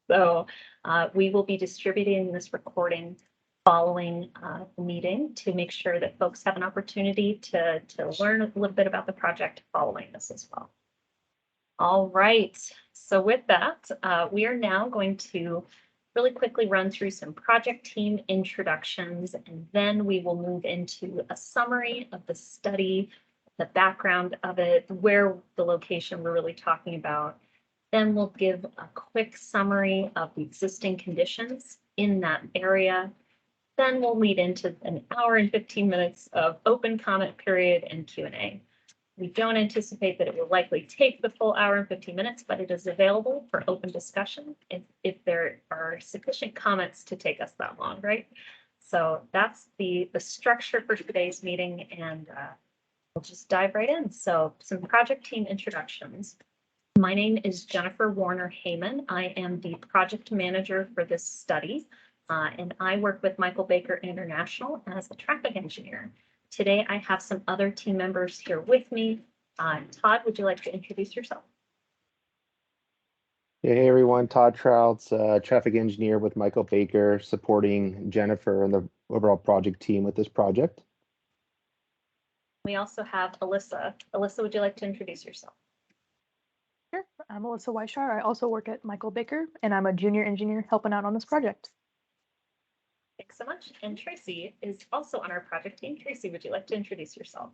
So we will be distributing this recording following the meeting to make sure that folks have an opportunity to learn a little bit about the project following this as well. All right, so with that, we are now going to really quickly run through some project team introductions, and then we will move into a summary of the study, the background of it, where the location we're really talking about. Then we'll give a quick summary of the existing conditions in that area. Then we'll lead into an hour and 15 minutes of open comment period and Q&A. We don't anticipate that it will likely take the full hour and 15 minutes, but it is available for open discussion if there are sufficient comments to take us that long, right? So that's the structure for today's meeting, and we'll just dive right in. So some project team introductions. My name is Jennifer Warner Heyman. I am the project manager for this study, and I work with Michael Baker International as a traffic engineer. Today, I have some other team members here with me. Todd, would you like to introduce yourself? Hey everyone, Todd Trouts, traffic engineer with Michael Baker, supporting Jennifer and the overall project team with this project. We also have Alyssa. Alyssa, would you like to introduce yourself? Sure, I'm Alyssa Weishar. I also work at Michael Baker, and I'm a junior engineer helping out on this project. Thanks so much. And Tracy is also on our project team. Tracy, would you like to introduce yourself?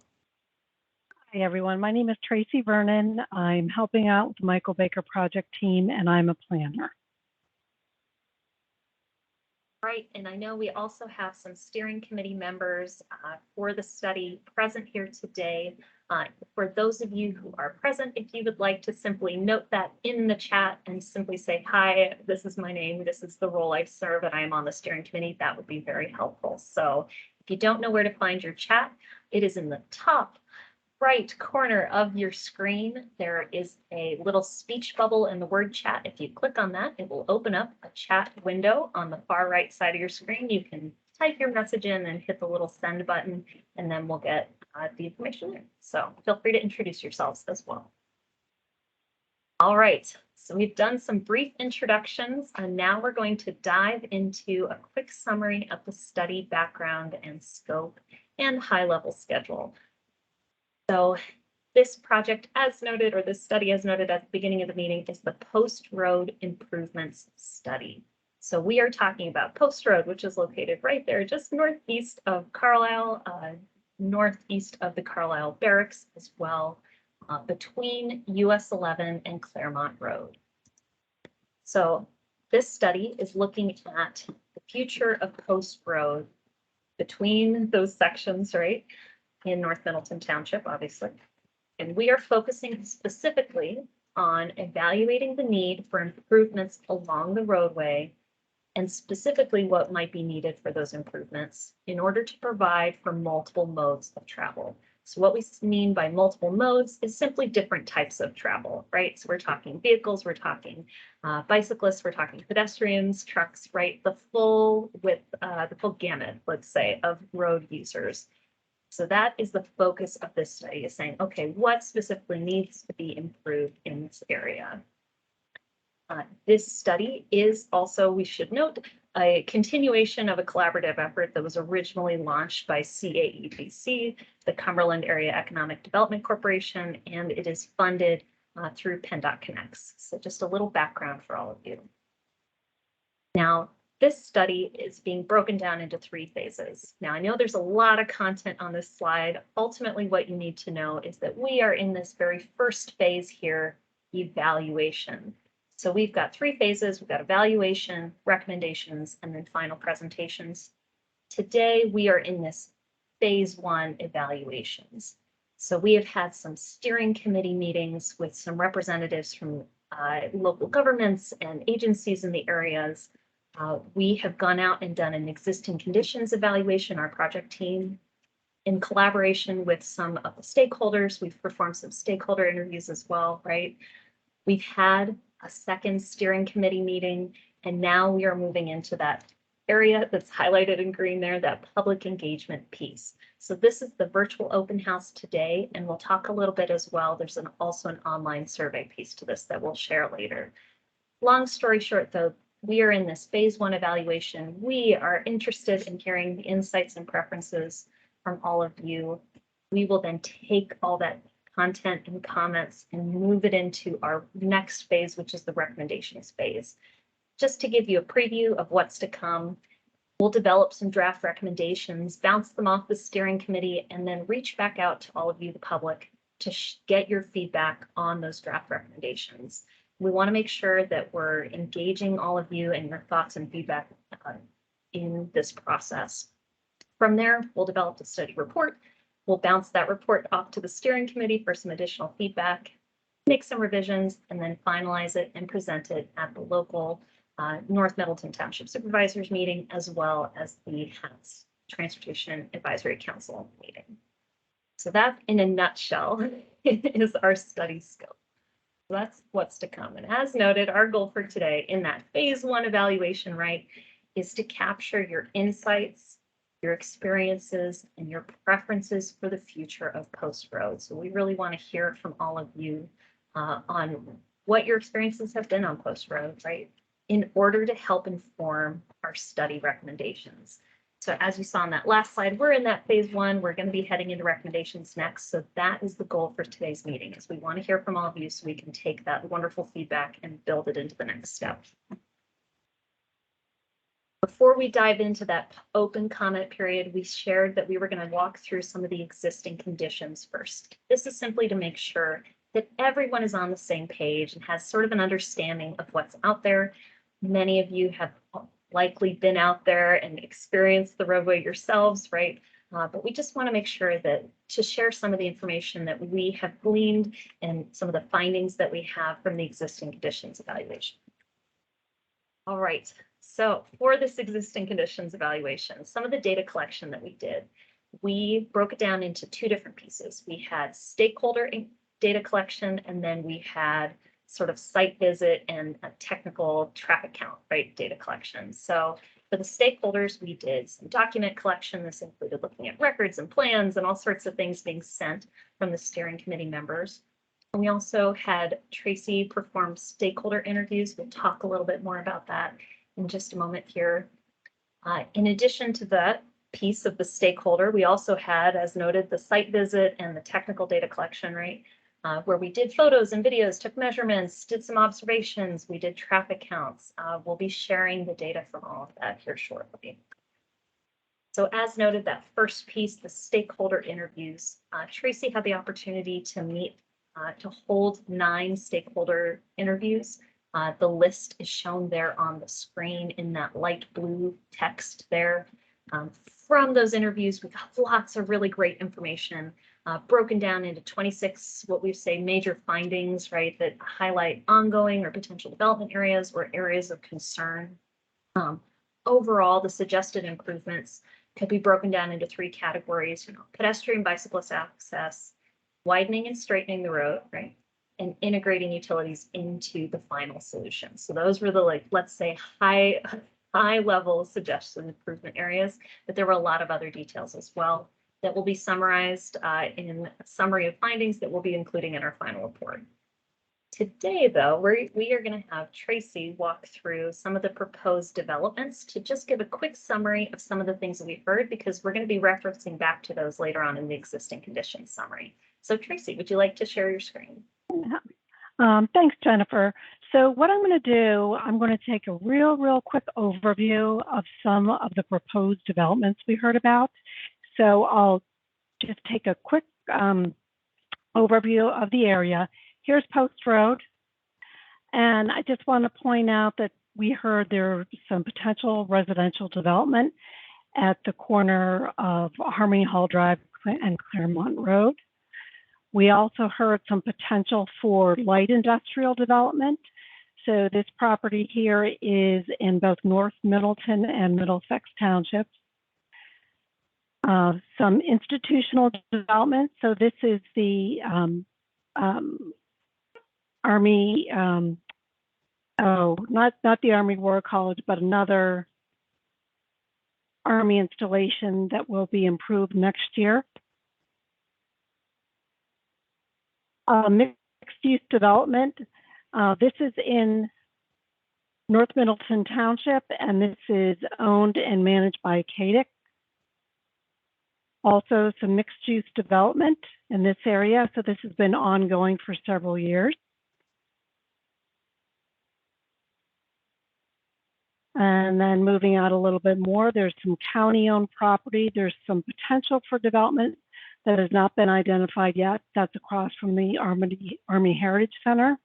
Hi, everyone. My name is Tracy Vernon. I'm helping out with the Michael Baker project team, and I'm a planner. Right, and I know we also have some steering committee members for the study present here today. For those of you who are present, if you would like to simply note that in the chat and simply say, hi, this is my name, this is the role I serve, and I am on the steering committee, that would be very helpful. So if you don't know where to find your chat, it is in the top right corner of your screen. There is a little speech bubble in the word chat. If you click on that, it will open up a chat window on the far right side of your screen. You can type your message in and hit the little send button, and then we'll get the information there. So feel free to introduce yourselves as well. All right, so we've done some brief introductions, and now we're going to dive into a quick summary of the study background and scope and high-level schedule. So this project, as noted, or this study as noted at the beginning of the meeting, is the Post Road Improvements Study. So we are talking about Post Road, which is located right there, just northeast of Carlisle, northeast of the Carlisle Barracks as well, between US 11 and Claremont Road. So this study is looking at the future of Post Road between those sections, right? In North Middleton Township, obviously. And we are focusing specifically on evaluating the need for improvements along the roadway, and specifically what might be needed for those improvements in order to provide for multiple modes of travel. So what we mean by multiple modes is simply different types of travel, right? So we're talking vehicles, we're talking bicyclists, we're talking pedestrians, trucks, right? The full gamut, let's say, of road users. So that is the focus of this study, is saying, okay, what specifically needs to be improved in this area? This study is also, we should note, a continuation of a collaborative effort that was originally launched by CAEBC, the Cumberland Area Economic Development Corporation, and it is funded through PennDOT Connects. So just a little background for all of you. Now, this study is being broken down into 3 phases. Now, I know there's a lot of content on this slide. Ultimately, what you need to know is that we are in this very first phase here, evaluation. So we've got 3 phases. We've got evaluation, recommendations, and then final presentations. Today, we are in this phase 1 evaluations. So we have had some steering committee meetings with some representatives from local governments and agencies in the areas. We have gone out and done an existing conditions evaluation, our project team, in collaboration with some of the stakeholders. We've performed some stakeholder interviews as well, right? We've had a second steering committee meeting, and now we are moving into that area that's highlighted in green there, that public engagement piece. So this is the virtual open house today, and we'll talk a little bit as well. There's also an online survey piece to this that we'll share later. Long story short, though, we are in this phase 1 evaluation. We are interested in hearing the insights and preferences from all of you. We will then take all that content and comments and move it into our next phase, which is the recommendations phase. Just to give you a preview of what's to come, we'll develop some draft recommendations, bounce them off the steering committee, and then reach back out to all of you, the public, to get your feedback on those draft recommendations. We want to make sure that we're engaging all of you and your thoughts and feedback in this process. From there, we'll develop the study report. We'll bounce that report off to the steering committee for some additional feedback, make some revisions, and then finalize it and present it at the local North Middleton Township Supervisors meeting, as well as the House Transportation Advisory Council meeting. So that, in a nutshell, is our study scope. So that's what's to come. And as noted, our goal for today in that phase 1 evaluation, right, is to capture your insights, your experiences, and your preferences for the future of Post Road. So we really want to hear from all of you on what your experiences have been on Post Road, right, in order to help inform our study recommendations. So as you saw on that last slide, we're in that phase 1. We're going to be heading into recommendations next. So that is the goal for today's meeting, is we want to hear from all of you so we can take that wonderful feedback and build it into the next step. Before we dive into that open comment period, we shared that we were going to walk through some of the existing conditions first. This is simply to make sure that everyone is on the same page and has sort of an understanding of what's out there. Many of you have likely been out there and experienced the roadway yourselves, right? But we just want to make sure that to share some of the information that we have gleaned and some of the findings that we have from the existing conditions evaluation. All right, so for this existing conditions evaluation, some of the data collection that we did, we broke it down into 2 different pieces. We had stakeholder data collection, and then we had sort of site visit and a technical traffic count, right, data collection. So for the stakeholders, we did some document collection. This included looking at records and plans and all sorts of things being sent from the steering committee members. And we also had Tracy perform stakeholder interviews. We'll talk a little bit more about that in just a moment here. In addition to that piece of the stakeholder, we also had, as noted, the site visit and the technical data collection, right? Where we did photos and videos, took measurements, did some observations, we did traffic counts. We'll be sharing the data from all of that here shortly. So as noted, that first piece, the stakeholder interviews, Tracy had the opportunity to meet, to hold 9 stakeholder interviews. The list is shown there on the screen in that light blue text there. From those interviews, we got lots of really great information, broken down into 26, what we say, major findings, right, that highlight ongoing or potential development areas or areas of concern. Overall, the suggested improvements could be broken down into 3 categories, pedestrian bicyclist access, widening and straightening the road, right, and integrating utilities into the final solution. So those were the, like, let's say, high level suggested improvement areas, but there were a lot of other details as well that will be summarized in a summary of findings that we'll be including in our final report. Today, though, we are going to have Tracy walk through some of the proposed developments to just give a quick summary of some of the things that we've heard, because we're going to be referencing back to those later on in the existing conditions summary. So Tracy, would you like to share your screen? Thanks, Jennifer. So what I'm going to do, I'm going to take a real quick overview of some of the proposed developments we heard about. So I'll just take a quick overview of the area. Here's Post Road. And I just want to point out that we heard there's some potential residential development at the corner of Harmony Hall Drive and Claremont Road. We also heard some potential for light industrial development. So this property here is in both North Middleton and Middlesex Townships. Some institutional development. So this is the Army, not the Army War College, but another Army installation that will be improved next year. Mixed use development. This is in North Middleton Township, and this is owned and managed by CADIC. Also some mixed-use development in this area, so this has been ongoing for several years. And then moving out a little bit more, there's some county-owned property. There's some potential for development that has not been identified yet. That's across from the Army Heritage Center.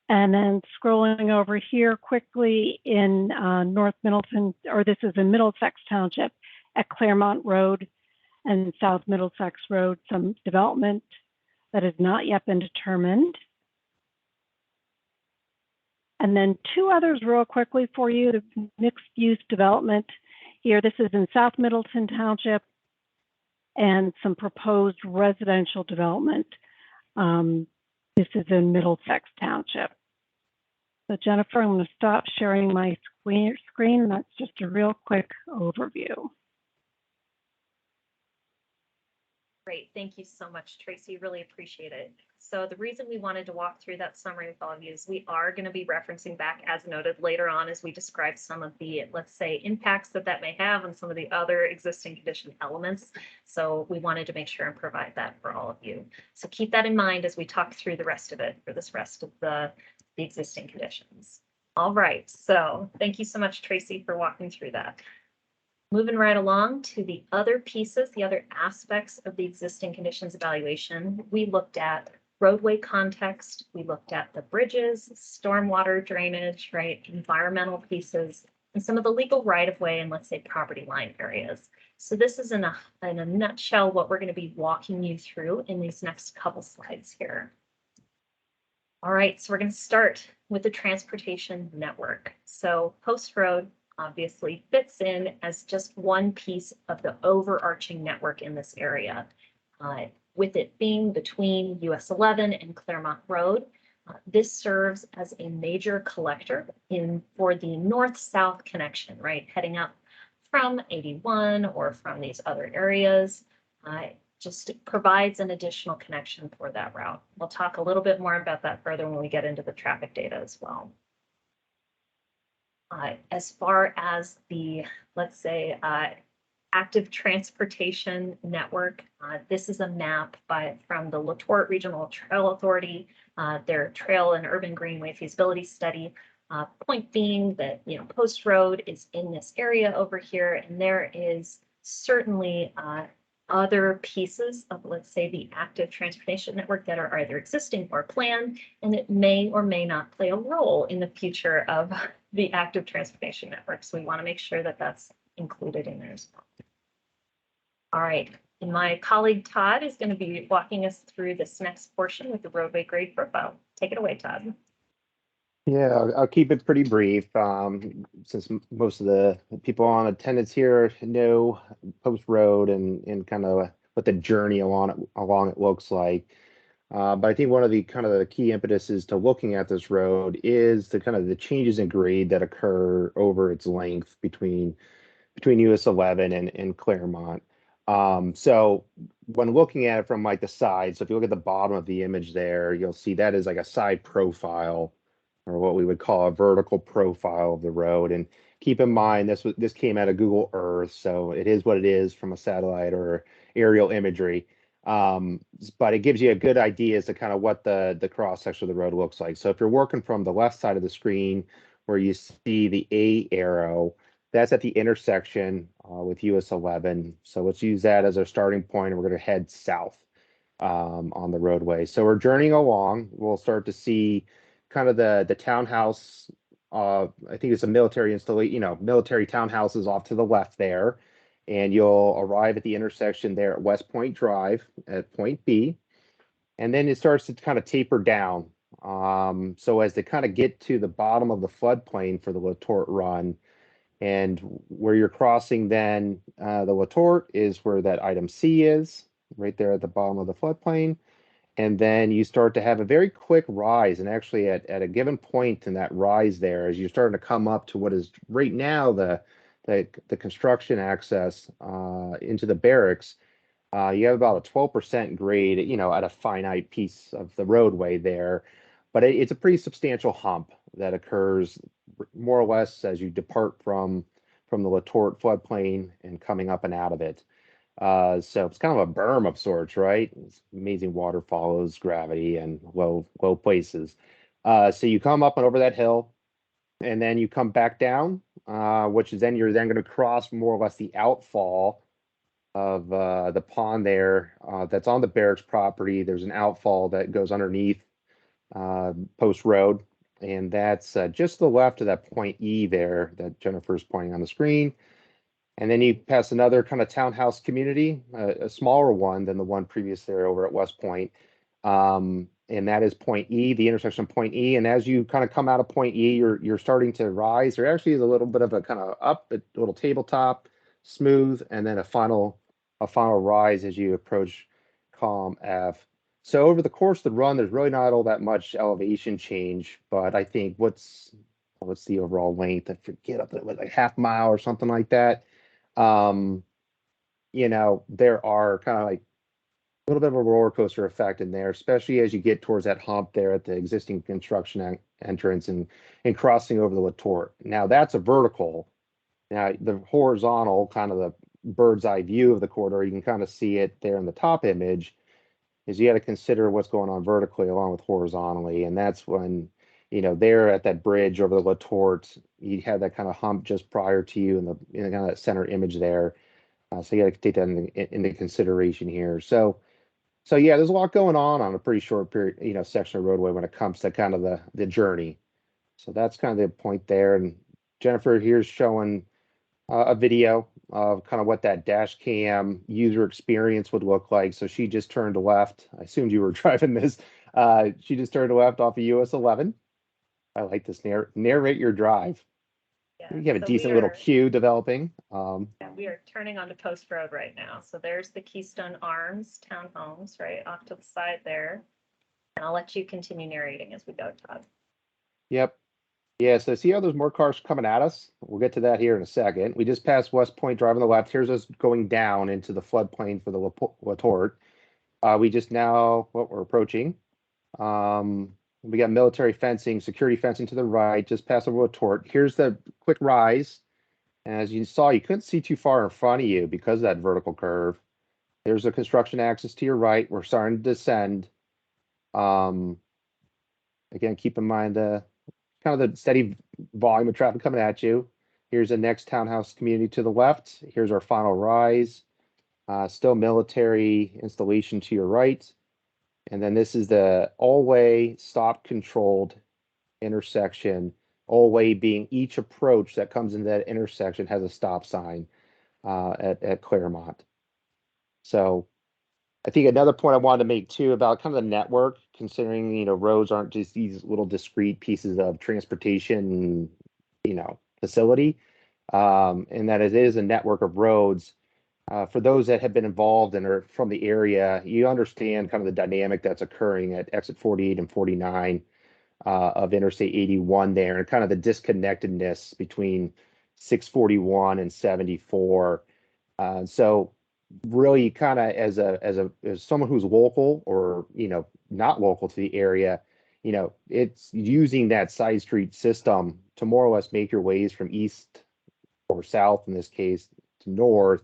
And then scrolling over here quickly in North Middleton, or this is in Middlesex Township at Claremont Road and South Middlesex Road, some development that has not yet been determined. And then two others real quickly for you, the mixed use development here. This is in South Middleton Township and some proposed residential development. This is in Middlesex Township. So Jennifer, I'm going to stop sharing my screen, and that's just a real quick overview. Great, thank you so much, Tracy. Really appreciate it. So the reason we wanted to walk through that summary with all of you is we are going to be referencing back, as noted later on, as we describe some of the, let's say, impacts that may have on some of the other existing condition elements. So we wanted to make sure and provide that for all of you. So keep that in mind as we talk through the rest of it for this rest of the existing conditions. All right, so thank you so much, Tracy, for walking through that. Moving right along to the other pieces, the other aspects of the existing conditions evaluation, we looked at roadway context, we looked at the bridges, stormwater drainage, right, environmental pieces, and some of the legal right-of-way and, let's say, property line areas. So this is in a nutshell what we're going to be walking you through in these next couple slides here. All right, so we're going to start with the transportation network. So Post Road obviously fits in as just one piece of the overarching network in this area. With it being between US 11 and Claremont Road, this serves as a major collector for the north-south connection, right? Heading up from 81 or from these other areas, just provides an additional connection for that route. We'll talk a little bit more about that further when we get into the traffic data as well. As far as the, let's say, active transportation network, this is a map from the LaTorte Regional Trail Authority, their Trail and Urban Greenway Feasibility Study. Point being that, Post Road is in this area over here, and there is certainly other pieces of, let's say, the active transportation network that are either existing or planned, and it may or may not play a role in the future of the active transportation network. So we want to make sure that that's included in there as well. All right, and my colleague Todd is going to be walking us through this next portion with the roadway grade profile. Take it away, Todd. Yeah, I'll keep it pretty brief, since most of the people on attendance here know Post Road and kind of what the journey along it looks like. But I think one of the key impetuses to looking at this road is the changes in grade that occur over its length between US 11 and Claremont. So when looking at it from like the side, so if you look at the bottom of the image there, you'll see that is like a side profile, or what we would call a vertical profile of the road. And keep in mind, this came out of Google Earth, so it is what it is from a satellite or aerial imagery. But it gives you a good idea as to kind of what the cross section of the road looks like. So if you're working from the left side of the screen where you see the A arrow, that's at the intersection with US 11. So let's use that as our starting point, and we're going to head south on the roadway. So we're journeying along. We'll start to see kind of the townhouse. I think it's a military installation, military townhouses off to the left there. And you'll arrive at the intersection there at West Point Drive at point B. And then it starts to kind of taper down. So as they kind of get to the bottom of the floodplain for the LaTorte run, and where you're crossing then the LaTorte is where that item C is, right there at the bottom of the floodplain. And then you start to have a very quick rise. And actually at a given point in that rise there, as you're starting to come up to what is right now the construction access into the barracks, you have about a 12% grade, at a finite piece of the roadway there. but it's a pretty substantial hump that occurs more or less as you depart from the Latort floodplain and coming up and out of it. So it's kind of a berm of sorts, right? It's amazing water follows gravity and low places. So you come up and over that hill, and then you come back down, which is then you're then going to cross more or less the outfall of the pond there. That's on the barracks property. There's an outfall that goes underneath Post Road, and that's just to the left of that point E there that Jennifer's pointing on the screen. And then you pass another kind of townhouse community, a smaller one than the one previous there over at West Point. And that is point E, the intersection of point E. And as you kind of come out of point E, you're starting to rise. There actually is a little bit of a kind of up, a little tabletop, smooth, and then a final rise as you approach column F. So over the course of the run, there's really not all that much elevation change, but I think what's the overall length? I forget, up to like half mile or something like that. You know, there are kind of like a little bit of a roller coaster effect in there, especially as you get towards that hump there at the existing construction entrance and crossing over the Latort. Now that's a vertical. Now the horizontal, kind of the bird's eye view of the corridor, you can kind of see it there in the top image, is you got to consider what's going on vertically along with horizontally. And that's when, you know, there at that bridge over the Latort, you have that kind of hump just prior to you in the kind of that center image there. So you got to take that into consideration here. So yeah, there's a lot going on a pretty short period, you know, section of roadway when it comes to kind of the journey. So that's kind of the point there. And Jennifer here's showing a video of kind of what that dash cam user experience would look like. So she just turned left. I assumed you were driving this. She just turned left off of US 11. I like this narrate your drive. Yeah, You have a so decent we little are- queue developing. Yeah, we are turning onto Post Road right now. So there's the Keystone Arms townhomes right off to the side there. And I'll let you continue narrating as we go, Todd. Yep. Yeah, so see how there's more cars coming at us? We'll get to that here in a second. We just passed West Point Drive on the left. Here's us going down into the floodplain for the Latort. We just now, what we're approaching. We got military fencing, security fencing to the right, just past over Latort. Here's the quick rise. And as you saw, you couldn't see too far in front of you because of that vertical curve. There's a construction axis to your right. We're starting to descend. Again, keep in mind kind of the steady volume of traffic coming at you. Here's the next townhouse community to the left. Here's our final rise. Still military installation to your right. And then this is the all-way stop controlled intersection. All-way being each approach that comes into that intersection has a stop sign at Claremont. So I think another point I wanted to make too about kind of the network, considering, you know, roads aren't just these little discrete pieces of transportation, you know, facility, and that it is a network of roads. For those that have been involved and are from the area, you understand kind of the dynamic that's occurring at exit 48 and 49 of Interstate 81 there, and kind of the disconnectedness between 641 and 74. So really kind of as someone who's local or, you know, not local to the area, you know, it's using that side street system to more or less make your ways from east or south, in this case, to north.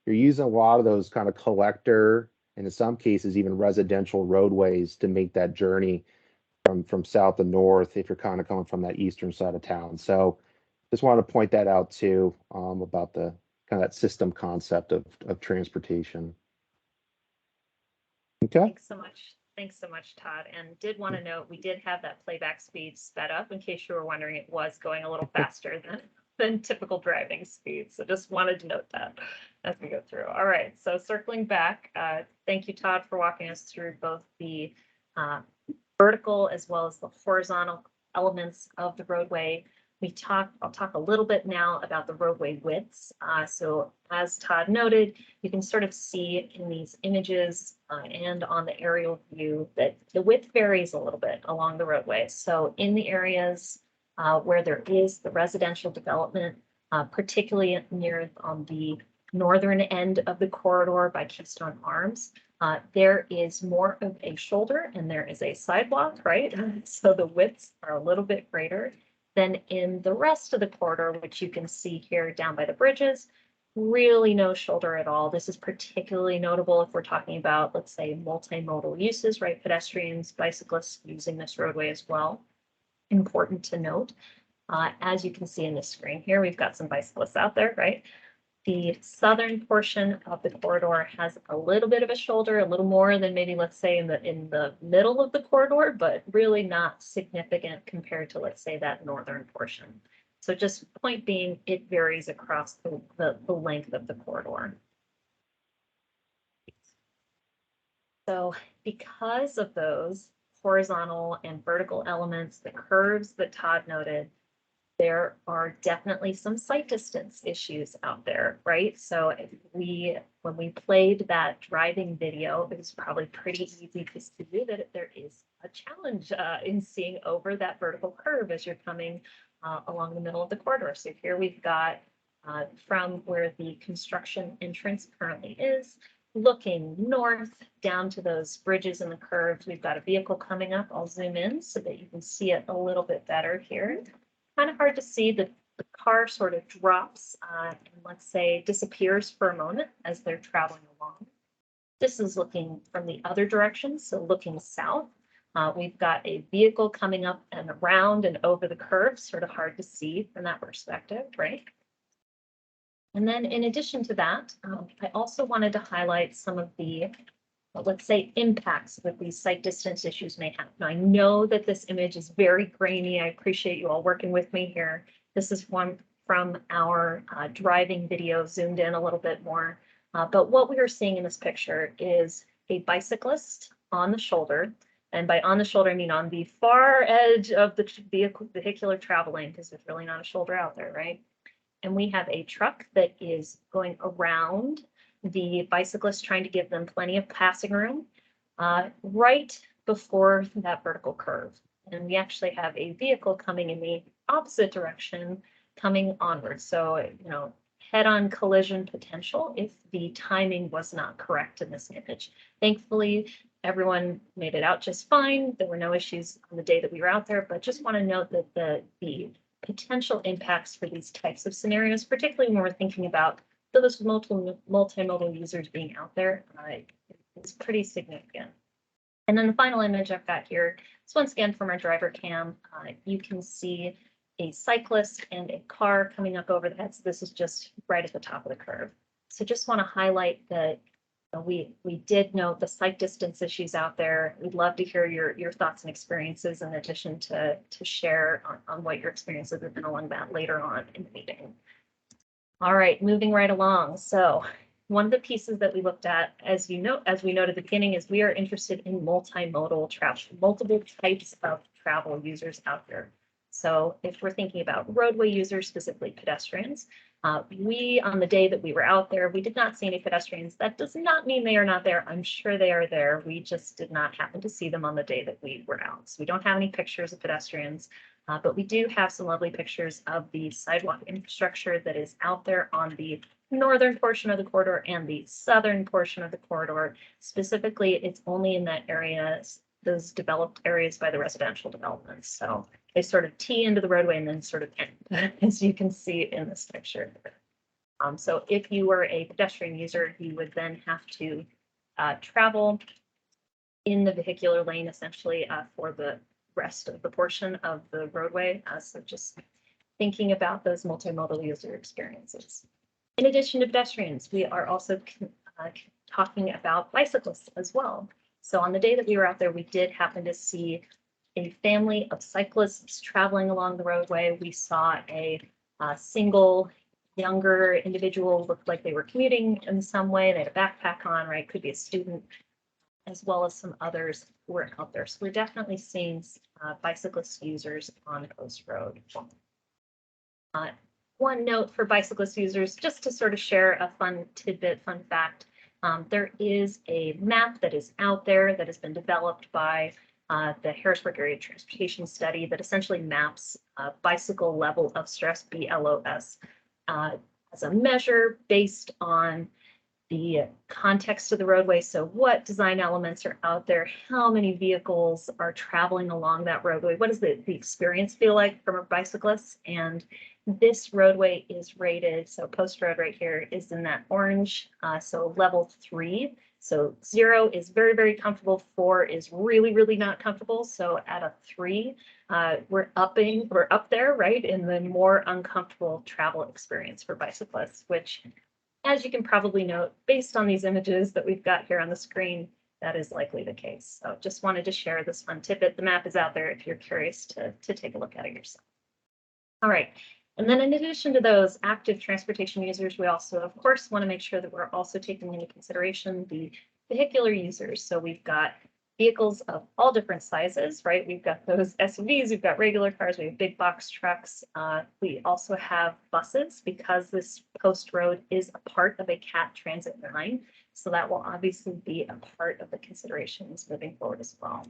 You're using a lot of those kind of collector, and in some cases even residential roadways to make that journey from south to north if you're kind of coming from that eastern side of town. So just wanted to point that out too, about the kind of that system concept of transportation. Okay. Thanks so much. Thanks so much, Todd. And did want to note, we did have that playback speed sped up in case you were wondering. It was going a little faster than typical driving speed. So just wanted to note that as we go through. All right. So circling back, thank you, Todd, for walking us through both the vertical as well as the horizontal elements of the roadway. I'll talk a little bit now about the roadway widths. So as Todd noted, you can sort of see in these images and on the aerial view that the width varies a little bit along the roadway. So in the areas where there is the residential development, particularly near on the northern end of the corridor by Keystone Arms, There is more of a shoulder and there is a sidewalk, right? So the widths are a little bit greater than in the rest of the corridor, which you can see here down by the bridges. Really no shoulder at all. This is particularly notable if we're talking about, let's say, multimodal uses, right? Pedestrians, bicyclists using this roadway as well. Important to note. As you can see in the screen here, we've got some bicyclists out there, right? The southern portion of the corridor has a little bit of a shoulder, a little more than maybe, let's say, in the middle of the corridor, but really not significant compared to, let's say, that northern portion. So just point being, it varies across the length of the corridor. So because of those horizontal and vertical elements, the curves that Todd noted, there are definitely some sight distance issues out there, right? So when we played that driving video, it was probably pretty easy to see that there is a challenge in seeing over that vertical curve as you're coming along the middle of the corridor. So here we've got from where the construction entrance currently is, looking north down to those bridges and the curves, we've got a vehicle coming up. I'll zoom in so that you can see it a little bit better here. Kind of hard to see the car sort of drops and let's say disappears for a moment as they're traveling along. This is looking from the other direction, so looking south. We've got a vehicle coming up and around and over the curve, sort of hard to see from that perspective, right? And then in addition to that, I also wanted to highlight some of the, let's say, impacts that these sight distance issues may have. Now, I know that this image is very grainy. I appreciate you all working with me here. This is one from our driving video, zoomed in a little bit more. But what we are seeing in this picture is a bicyclist on the shoulder. And by on the shoulder, I mean on the far edge of the vehicular travel lane, because there's really not a shoulder out there, right? And we have a truck that is going around the bicyclists, trying to give them plenty of passing room right before that vertical curve. And we actually have a vehicle coming in the opposite direction, coming onward. So, you know, head-on collision potential if the timing was not correct in this image. Thankfully, everyone made it out just fine. There were no issues on the day that we were out there, but just want to note that the potential impacts for these types of scenarios, particularly when we're thinking about those multimodal users being out there, is pretty significant. And then the final image I've got here is once again from our driver cam. You can see a cyclist and a car coming up over the head. So this is just right at the top of the curve. So just want to highlight that we did note the sight distance issues out there. We'd love to hear your thoughts and experiences in addition to share on what your experiences have been along that later on in the meeting. All right, moving right along. So one of the pieces that we looked at, as we noted at the beginning, is we are interested in multimodal travel, multiple types of travel users out there. So if we're thinking about roadway users, specifically pedestrians, we, on the day that we were out there, we did not see any pedestrians. That does not mean they are not there. I'm sure they are there. We just did not happen to see them on the day that we were out. So we don't have any pictures of pedestrians, but we do have some lovely pictures of the sidewalk infrastructure that is out there on the northern portion of the corridor and the southern portion of the corridor. Specifically, it's only in that area, those developed areas by the residential developments. So they sort of tee into the roadway and then sort of end, as you can see in this picture. So if you were a pedestrian user, you would then have to travel in the vehicular lane, essentially, for the rest of the portion of the roadway. So just thinking about those multimodal user experiences. In addition to pedestrians, we are also talking about bicyclists as well. So on the day that we were out there, we did happen to see a family of cyclists traveling along the roadway. We saw a single younger individual, looked like they were commuting in some way. They had a backpack on, right? Could be a student, as well as some others who were out there. So we're definitely seeing bicyclist users on Coast Road. One note for bicyclist users, just to sort of share a fun tidbit, fun fact, there is a map that is out there that has been developed by the Harrisburg Area Transportation Study that essentially maps bicycle level of stress, BLOS, as a measure based on the context of the roadway. So what design elements are out there? How many vehicles are traveling along that roadway? What does the experience feel like from a bicyclist? And this roadway is rated, so Post Road right here is in that orange, so level 3. So 0 is very, very comfortable. 4 is really, really not comfortable. So at a 3, we're up there, right, in the more uncomfortable travel experience for bicyclists, which, as you can probably note, based on these images that we've got here on the screen, that is likely the case. So just wanted to share this fun tidbit. The map is out there if you're curious to take a look at it yourself. All right. And then in addition to those active transportation users, we also, of course, want to make sure that we're also taking into consideration the vehicular users. So we've got vehicles of all different sizes, right? We've got those SUVs, we've got regular cars, we have big box trucks. We also have buses because this post road is a part of a CAT transit line. So that will obviously be a part of the considerations moving forward as well.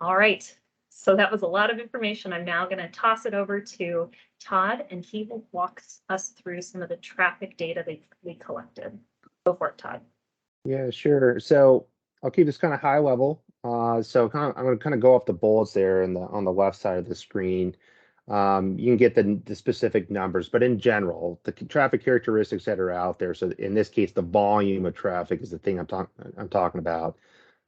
All right. So that was a lot of information. I'm now going to toss it over to Todd, and he will walk us through some of the traffic data that we collected. Go for it, Todd. Yeah, sure. So I'll keep this kind of high level. I'm going to kind of go off the bullets there on the left side of the screen. You can get the specific numbers, but in general, the traffic characteristics that are out there. So in this case, the volume of traffic is the thing I'm talking about.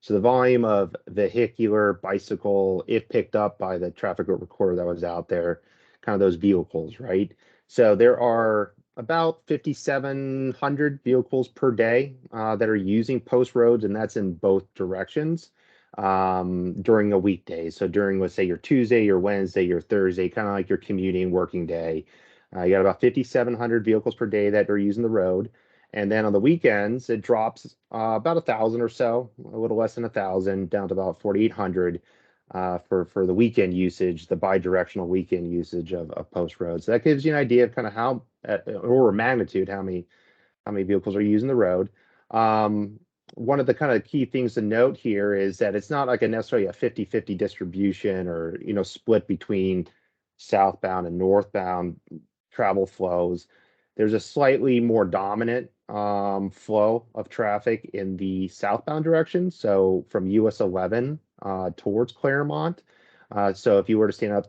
So the volume of vehicular, bicycle, if picked up by the traffic recorder that was out there, kind of those vehicles, right? So there are about 5,700 vehicles per day that are using post roads, and that's in both directions during a weekday. So during, let's say, your Tuesday, your Wednesday, your Thursday, kind of like your commuting working day, you got about 5,700 vehicles per day that are using the road. And then on the weekends, it drops about 1,000 or so, a little less than 1,000, down to about 4,800 for the weekend usage, the bi-directional weekend usage of post road. So that gives you an idea of kind of how, or magnitude, how many vehicles are using the road. One of the kind of key things to note here is that it's not like necessarily a 50-50 distribution or, split between southbound and northbound travel flows. There's a slightly more dominant flow of traffic in the southbound direction. So from US 11 towards Claremont. So if you were to stand out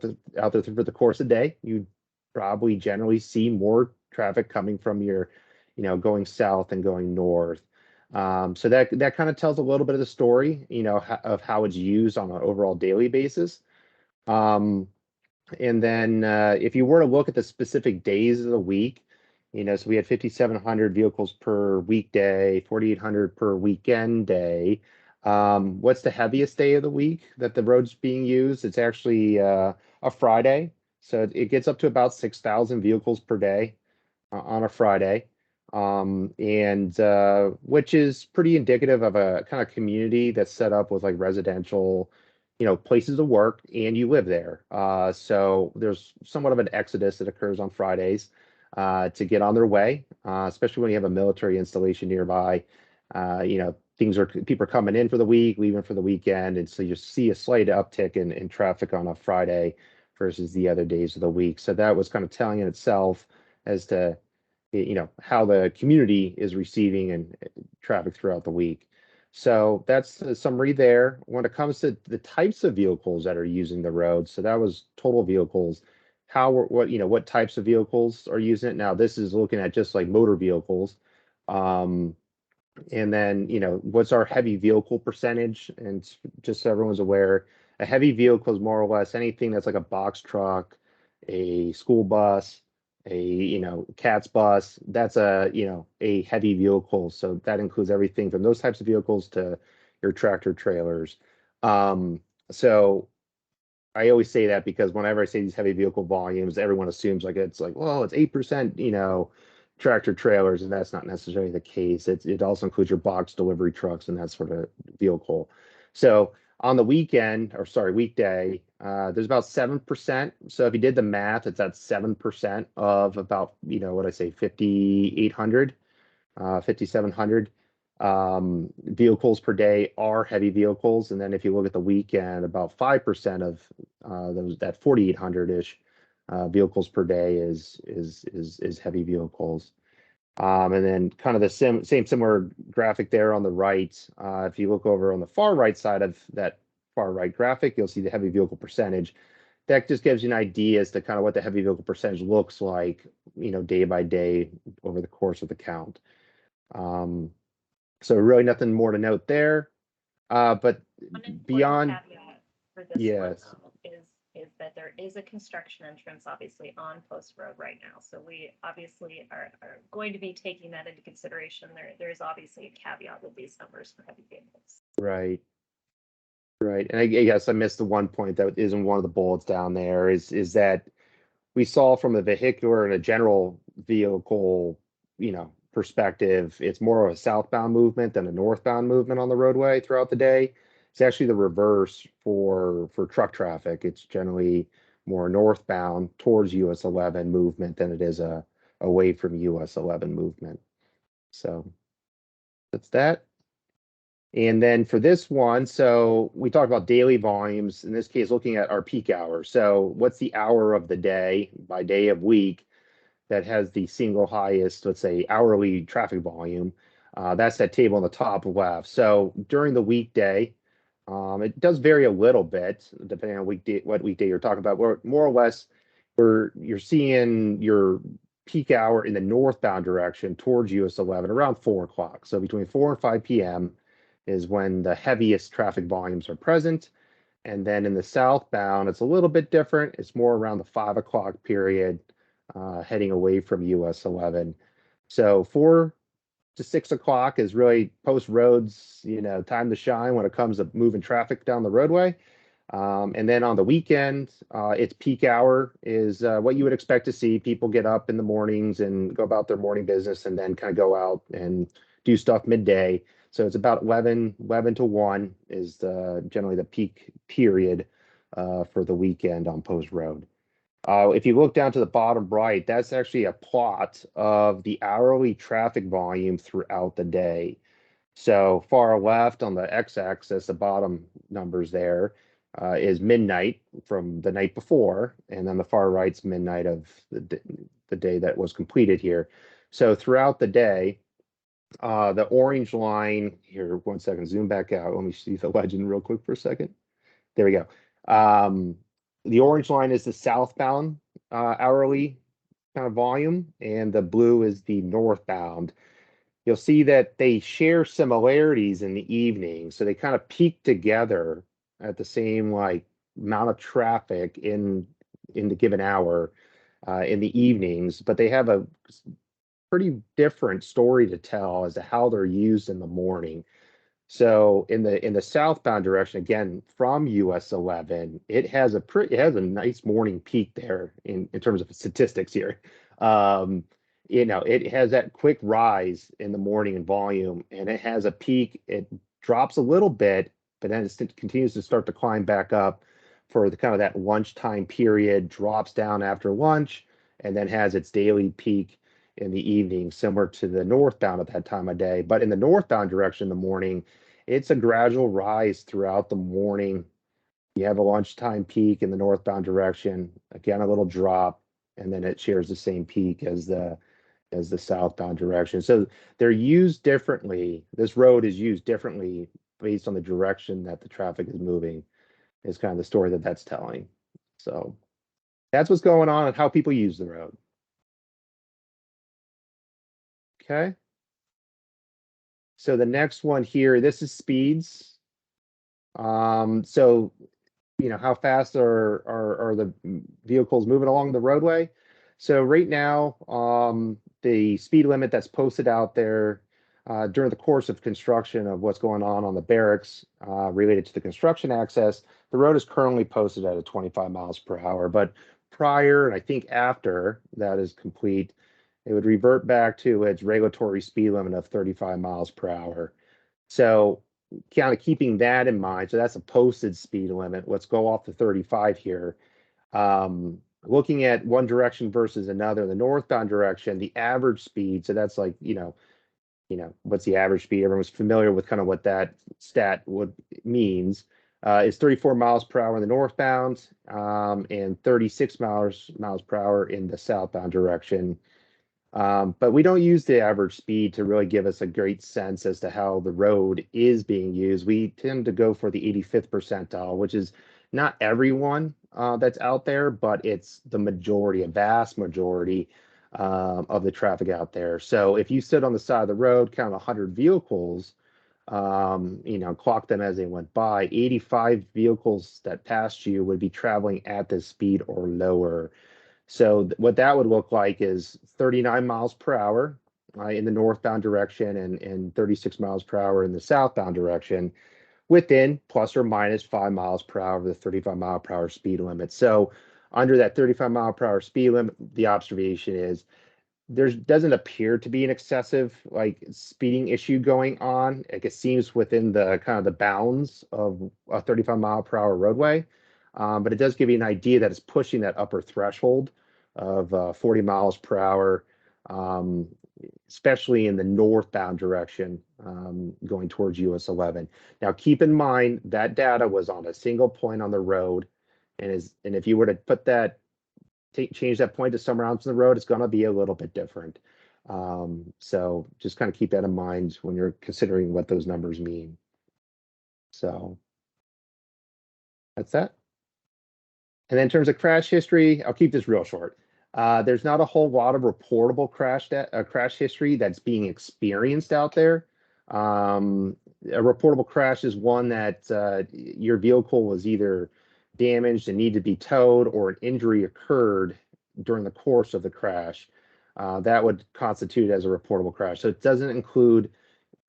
there for the course of the day, you'd probably generally see more traffic coming from your, going south and going north. So that kind of tells a little bit of the story, of how it's used on an overall daily basis. And then if you were to look at the specific days of the week, so we had 5,700 vehicles per weekday, 4,800 per weekend day. What's the heaviest day of the week that the road's being used? It's actually a Friday. So it gets up to about 6,000 vehicles per day on a Friday. Which is pretty indicative of a kind of community that's set up with like residential, places to work, and you live there. So there's somewhat of an exodus that occurs on Fridays to get on their way, especially when you have a military installation nearby. People are coming in for the week, leaving for the weekend, and so you see a slight uptick in traffic on a Friday versus the other days of the week. So that was kind of telling in itself as to how the community is receiving and traffic throughout the week. So that's a summary there. When it comes to the types of vehicles that are using the road, so that was total vehicles. What types of vehicles are using it? Now this is looking at just like motor vehicles. And then, what's our heavy vehicle percentage? And just so everyone's aware, a heavy vehicle is more or less anything that's like a box truck, a school bus, a cat's bus. That's a heavy vehicle. So that includes everything from those types of vehicles to your tractor trailers. So I always say that because whenever I say these heavy vehicle volumes, everyone assumes it's 8%, tractor trailers, and that's not necessarily the case. It also includes your box delivery trucks and that sort of vehicle. So on the weekday, there's about 7%. So if you did the math, it's at 7% of about, 5,800, 5,700 vehicles per day are heavy vehicles. And then if you look at the weekend, about 5% of that 4,800-ish vehicles per day is heavy vehicles. And then kind of the same similar graphic there on the right. If you look over on the far right side of that far right graphic, you'll see the heavy vehicle percentage. That just gives you an idea as to kind of what the heavy vehicle percentage looks like, day by day over the course of the count. So really nothing more to note there. But One important beyond, caveat for this one, yes, is that there is a construction entrance obviously on Post Road right now. So we obviously are going to be taking that into consideration. There is obviously a caveat with these numbers for heavy vehicles. right. Right. And I guess I missed the one point that is in one of the bullets down there is that we saw from a vehicular and a general vehicle, perspective, it's more of a southbound movement than a northbound movement on the roadway throughout the day. It's actually the reverse for truck traffic. It's generally more northbound towards US 11 movement than it is away from US 11 movement. So that's that. And then for this one, so we talked about daily volumes, in this case, looking at our peak hour. So what's the hour of the day by day of week that has the single highest, let's say, hourly traffic volume? That's that table on the top left. So during the weekday, it does vary a little bit depending on what weekday you're talking about. More or less, you're seeing your peak hour in the northbound direction towards US 11 around 4 o'clock. So between 4 and 5 p.m. is when the heaviest traffic volumes are present. And then in the southbound, it's a little bit different. It's more around the 5 o'clock period, heading away from US 11. So 4 to 6 o'clock is really Post Road's, time to shine when it comes to moving traffic down the roadway. And then on the weekend, its peak hour is what you would expect to see. People get up in the mornings and go about their morning business and then kind of go out and do stuff midday. So it's about 11 to 1 is generally the peak period for the weekend on Post Road. If you look down to the bottom right, that's actually a plot of the hourly traffic volume throughout the day. So far left on the x-axis, the bottom numbers there, is midnight from the night before, and then the far right's midnight of the day that was completed here. So throughout the day, the orange line here, 1 second, zoom back out. Let me see the legend real quick for a second. There we go. The orange line is the southbound hourly kind of volume, and the blue is the northbound. You'll see that they share similarities in the evening, so they kind of peak together at the same amount of traffic in the given hour in the evenings, but they have a pretty different story to tell as to how they're used in the morning. So in the southbound direction, again from US 11, it has a nice morning peak there in terms of statistics here. It has that quick rise in the morning in volume, and it has a peak. It drops a little bit, but then it continues to start to climb back up for the kind of that lunchtime period, drops down after lunch, and then has its daily peak in the evening, similar to the northbound at that time of day. But in the northbound direction in the morning, it's a gradual rise throughout the morning. You have a lunchtime peak in the northbound direction, again, a little drop, and then it shares the same peak as the southbound direction. So they're used differently. This road is used differently based on the direction that the traffic is moving, is kind of the story that's telling. So that's what's going on and how people use the road. Okay. So the next one here, this is speeds. So how fast are the vehicles moving along the roadway? So right now, the speed limit that's posted out there during the course of construction of what's going on the barracks related to the construction access, the road is currently posted at 25 miles per hour. But prior, and I think after that is complete, it would revert back to its regulatory speed limit of 35 miles per hour. So kind of keeping that in mind, so that's a posted speed limit. Let's go off the 35 here. Looking at one direction versus another, the northbound direction, the average speed, so that's what's the average speed? Everyone's familiar with kind of what that stat means. Is 34 miles per hour in the northbound and 36 miles per hour in the southbound direction. But we don't use the average speed to really give us a great sense as to how the road is being used. We tend to go for the 85th percentile, which is not everyone that's out there, but it's the majority, a vast majority of the traffic out there. So if you stood on the side of the road, count 100 vehicles, clock them as they went by, 85 vehicles that passed you would be traveling at this speed or lower. So what that would look like is 39 miles per hour in the northbound direction and 36 miles per hour in the southbound direction within plus or minus 5 miles per hour of the 35 mile per hour speed limit. So under that 35 mile per hour speed limit, the observation is there doesn't appear to be an excessive like speeding issue going on. Like it seems within the kind of the bounds of a 35 mile per hour roadway. But it does give you an idea that it's pushing that upper threshold of 40 miles per hour, especially in the northbound direction going towards US 11. Now, keep in mind that data was on a single point on the road. And if you were to put that change that point to somewhere else on the road, it's going to be a little bit different. So just kind of keep that in mind when you're considering what those numbers mean. So that's that. And then in terms of crash history, I'll keep this real short. There's not a whole lot of reportable crash history that's being experienced out there. A reportable crash is one that your vehicle was either damaged and needed to be towed, or an injury occurred during the course of the crash. That would constitute as a reportable crash. So it doesn't include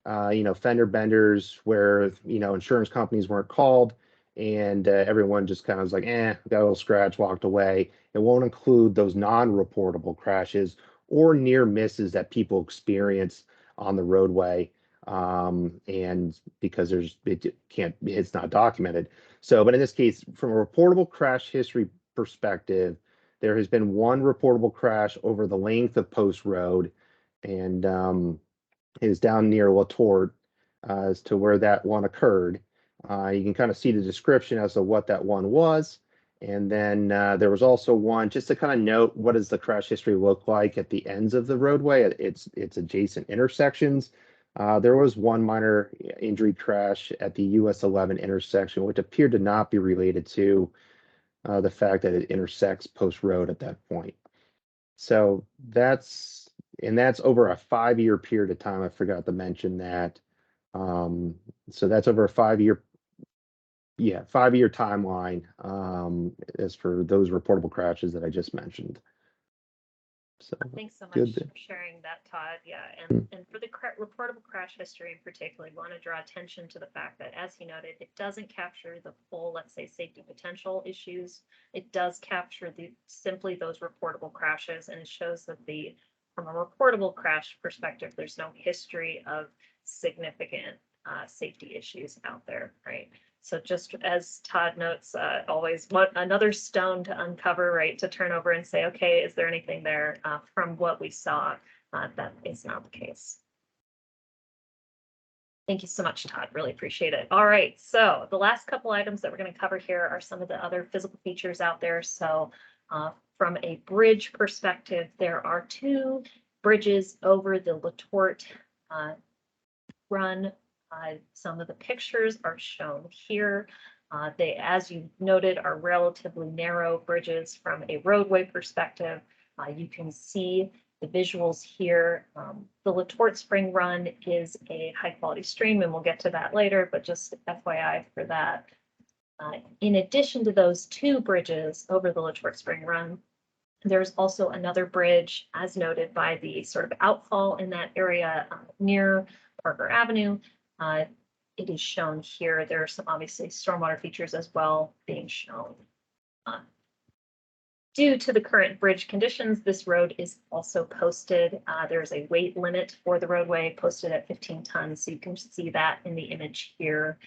fender benders where, insurance companies weren't called and everyone just kind of was like, got a little scratch, walked away. It won't include those non-reportable crashes or near misses that people experience on the roadway. And because it's not documented. So, but in this case, from a reportable crash history perspective, there has been one reportable crash over the length of Post Road, and is down near Latort as to where that one occurred. You can kind of see the description as to what that one was. And then there was also one, just to kind of note, what does the crash history look like at the ends of the roadway? It's adjacent intersections. There was one minor injury crash at the US 11 intersection, which appeared to not be related to the fact that it intersects Post Road at that point. So that's over a 5-year period of time. I forgot to mention that. So that's over a 5-year timeline as for those reportable crashes that I just mentioned. So Thanks so much good. for sharing that, Todd. Yeah, and for the reportable crash history in particular, we want to draw attention to the fact that, as he noted, it doesn't capture the full, let's say, safety potential issues. It does capture simply those reportable crashes, and it shows that from a reportable crash perspective, there's no history of significant safety issues out there, right? So just as Todd notes, always another stone to uncover, right? To turn over and say, okay, is there anything there from what we saw? That is not the case. Thank you so much, Todd. Really appreciate it. All right, so the last couple items that we're going to cover here are some of the other physical features out there. So from a bridge perspective, there are 2 bridges over the Latort run. Some of the pictures are shown here. They, as you noted, are relatively narrow bridges from a roadway perspective. You can see the visuals here. The Latort Spring Run is a high quality stream, and we'll get to that later, but just FYI for that. In addition to those 2 bridges over the Latort Spring Run, there's also another bridge, as noted, by the sort of outfall in that area near Parker Avenue. It is shown here. There are some obviously stormwater features as well being shown. Due to the current bridge conditions, this road is also posted. There's a weight limit for the roadway posted at 15 tons. So you can see that in the image here.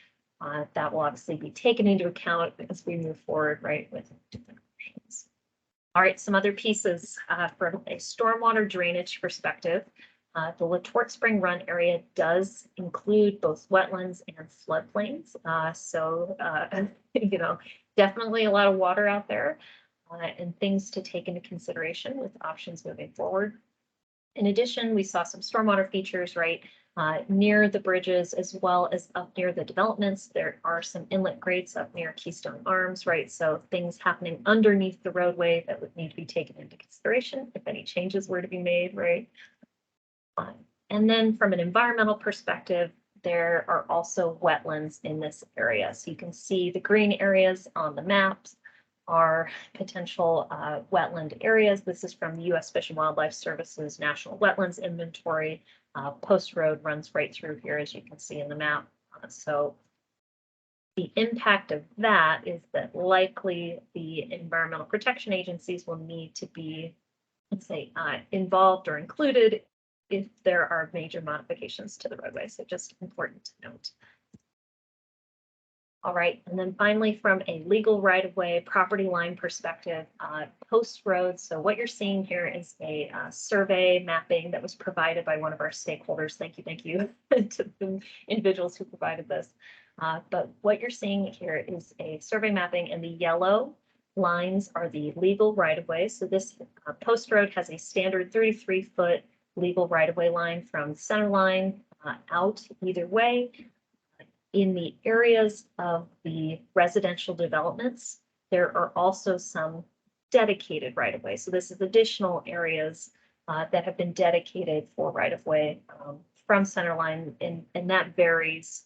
That will obviously be taken into account as we move forward, right, with different options. All right, some other pieces from a stormwater drainage perspective. The Latort Spring Run area does include both wetlands and floodplains. So, definitely a lot of water out there and things to take into consideration with options moving forward. In addition, we saw some stormwater features, right, near the bridges as well as up near the developments. There are some inlet grades up near Keystone Arms, right? So things happening underneath the roadway that would need to be taken into consideration if any changes were to be made, right? And then from an environmental perspective, there are also wetlands in this area. So you can see the green areas on the maps are potential wetland areas. This is from the U.S. Fish and Wildlife Service's National Wetlands Inventory. Post Road runs right through here, as you can see in the map. So the impact of that is that likely the environmental protection agencies will need to be, let's say, involved or included if there are major modifications to the roadway. So just important to note. All right, and then finally, from a legal right-of-way property line perspective, Post Road. So what you're seeing here is a survey mapping that was provided by one of our stakeholders. Thank you to the individuals who provided this. But what you're seeing here is a survey mapping, and the yellow lines are the legal right-of-way. So this Post Road has a standard 33-foot legal right-of-way line from center line out either way. In the areas of the residential developments, there are also some dedicated right-of-way. So this is additional areas that have been dedicated for right-of-way from center line, and that varies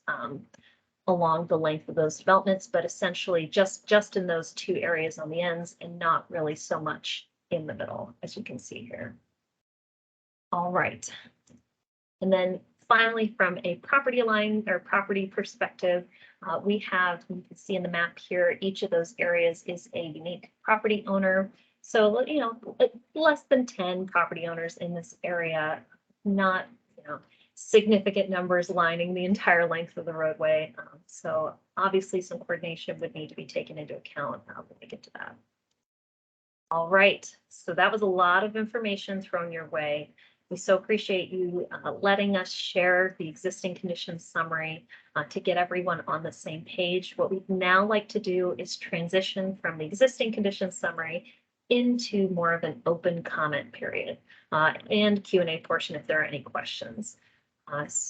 along the length of those developments, but essentially just in those two areas on the ends and not really so much in the middle, as you can see here. All right. And then finally, from a property line or property perspective, we have, you can see in the map here, each of those areas is a unique property owner. So, you know, less than 10 property owners in this area, not, you know, significant numbers lining the entire length of the roadway. So obviously some coordination would need to be taken into account when we get to that. All right, so that was a lot of information thrown your way. We so appreciate you letting us share the existing conditions summary to get everyone on the same page. What we'd now like to do is transition from the existing conditions summary into more of an open comment period and Q&A portion if there are any questions. As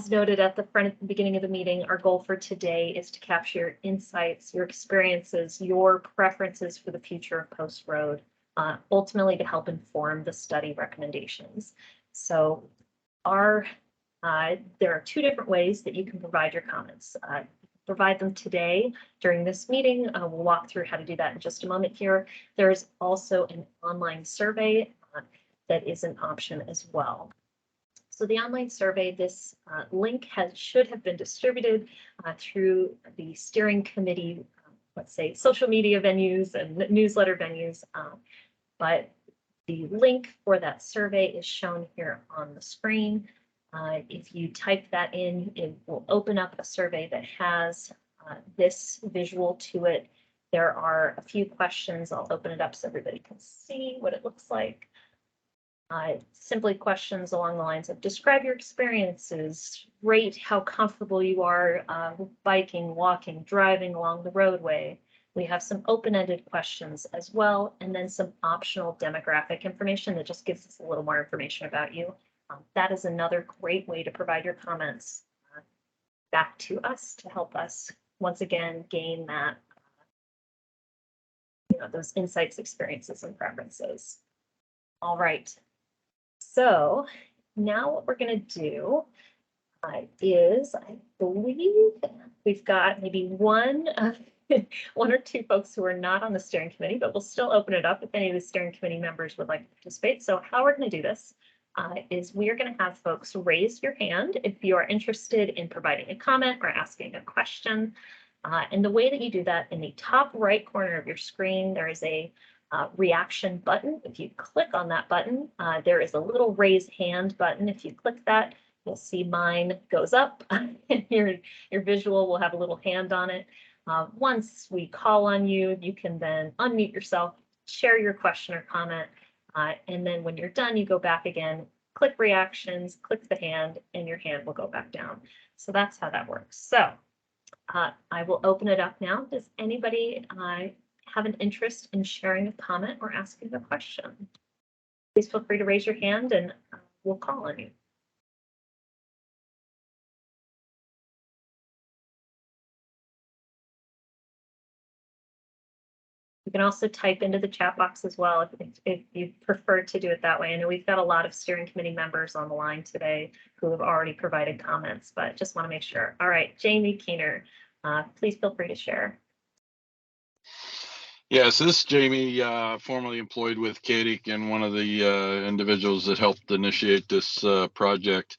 noted at the beginning of the meeting, our goal for today is to capture your insights, your experiences, your preferences for the future of Post Road. Ultimately to help inform the study recommendations. So there are two different ways that you can provide your comments. Provide them today during this meeting. We'll walk through how to do that in just a moment here. There's also an online survey that is an option as well. So the online survey, this link should have been distributed through the steering committee, let's say social media venues and newsletter venues. But the link for that survey is shown here on the screen. If you type that in, it will open up a survey that has this visual to it. There are a few questions. I'll open it up so everybody can see what it looks like. Simply questions along the lines of describe your experiences, rate how comfortable you are biking, walking, driving along the roadway. We have some open-ended questions as well, and then some optional demographic information that just gives us a little more information about you. That is another great way to provide your comments back to us to help us once again gain that, you know, those insights, experiences, and preferences. All right. So now what we're going to do is, I believe we've got maybe one or two folks who are not on the steering committee, but we'll still open it up if any of the steering committee members would like to participate. So how we're going to do this is we are going to have folks raise your hand if you are interested in providing a comment or asking a question. And the way that you do that, in the top right corner of your screen, there is a reaction button. If you click on that button, there is a little raise hand button. If you click that, you'll see mine goes up and your visual will have a little hand on it. Once we call on you, you can then unmute yourself, share your question or comment, and then when you're done, you go back again, click reactions, click the hand, and your hand will go back down. So that's how that works. So I will open it up now. Does anybody have an interest in sharing a comment or asking a question? please feel free to raise your hand and we'll call on you. You can also type into the chat box as well if you prefer to do it that way. I know we've got a lot of steering committee members on the line today who have already provided comments, but just want to make sure. All right, Jamie Keener, please feel free to share. Yes, this is Jamie, formerly employed with CADIC and one of the individuals that helped initiate this project.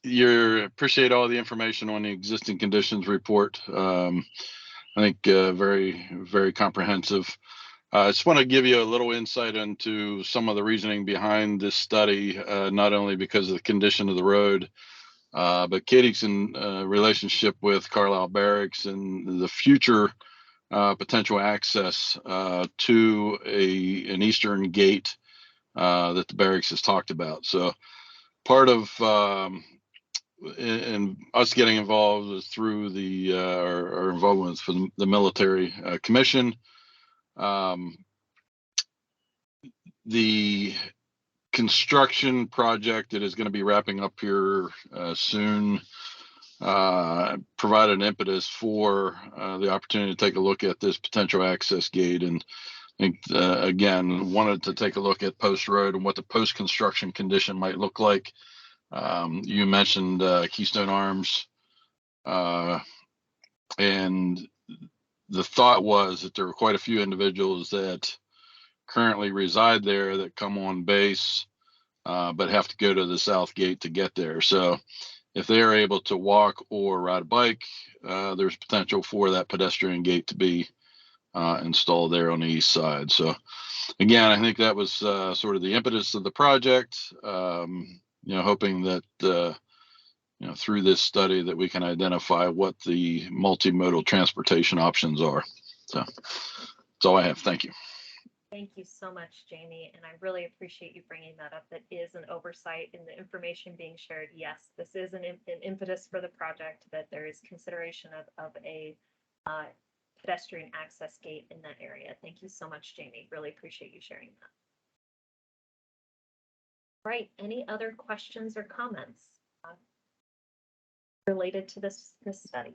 You appreciate all the information on the existing conditions report. I think very, very comprehensive. I just want to give you a little insight into some of the reasoning behind this study, not only because of the condition of the road, but CADIC's in relationship with Carlisle Barracks and the future potential access to an eastern gate that the barracks has talked about. So part of and us getting involved was through the our involvement for the military commission. The construction project that is going to be wrapping up here soon provided an impetus for the opportunity to take a look at this potential access gate. And I think, again, wanted to take a look at Post Road and what the post-construction condition might look like. You mentioned Keystone Arms, and the thought was that there were quite a few individuals that currently reside there that come on base, but have to go to the south gate to get there. So if they are able to walk or ride a bike, there's potential for that pedestrian gate to be installed there on the east side. So again, I think that was sort of the impetus of the project. Hoping that through this study that we can identify what the multimodal transportation options are. So that's all I have. Thank you. Thank you so much, Jamie, and I really appreciate you bringing that up. That is an oversight in the information being shared. Yes, this is an impetus for the project, that there is consideration of a pedestrian access gate in that area. Thank you so much, Jamie. Really appreciate you sharing that. Right, any other questions or comments related to this study?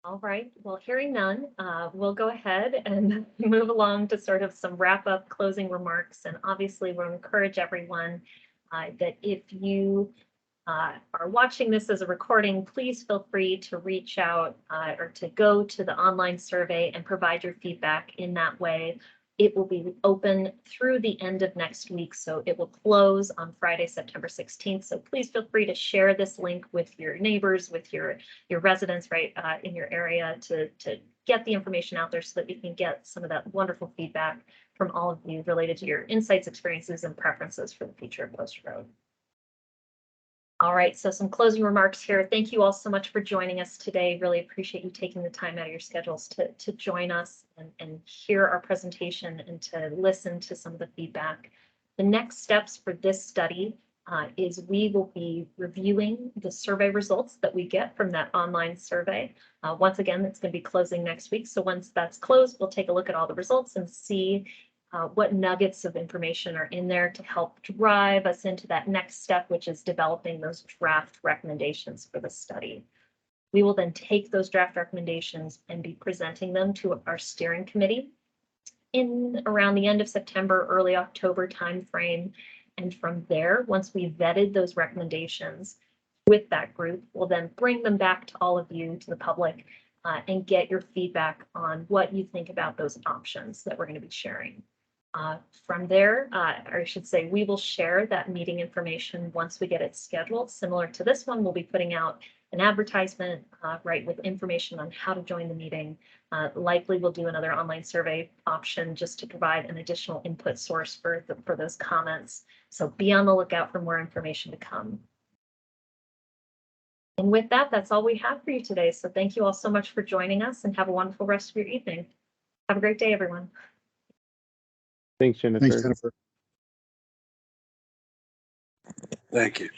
All right, well, hearing none, we'll go ahead and move along to sort of some wrap-up closing remarks. And obviously, we'll encourage everyone that if you are watching this as a recording, please feel free to reach out or to go to the online survey and provide your feedback in that way. It will be open through the end of next week, so it will close on Friday, September 16th. So please feel free to share this link with your neighbors, with your residents right in your area to get the information out there so that we can get some of that wonderful feedback from all of you related to your insights, experiences, and preferences for the future of Post Road. All right, so some closing remarks here. Thank you all so much for joining us today. Really appreciate you taking the time out of your schedules to join us and hear our presentation and to listen to some of the feedback. The next steps for this study is we will be reviewing the survey results that we get from that online survey. Once again, that's going to be closing next week. So once that's closed, we'll take a look at all the results and see what nuggets of information are in there to help drive us into that next step, which is developing those draft recommendations for the study. We will then take those draft recommendations and be presenting them to our steering committee in around the end of September, early October timeframe. And from there, once we've vetted those recommendations with that group, we'll then bring them back to all of you, to the public, and get your feedback on what you think about those options that we're going to be sharing. From there, or I should say, we will share that meeting information once we get it scheduled. Similar to this one, we'll be putting out an advertisement, right, with information on how to join the meeting. Likely we'll do another online survey option just to provide an additional input source for those comments. So be on the lookout for more information to come. And with that, that's all we have for you today. So thank you all so much for joining us and have a wonderful rest of your evening. Have a great day, everyone. Thanks, Jennifer. Thanks, Jennifer. Thank you.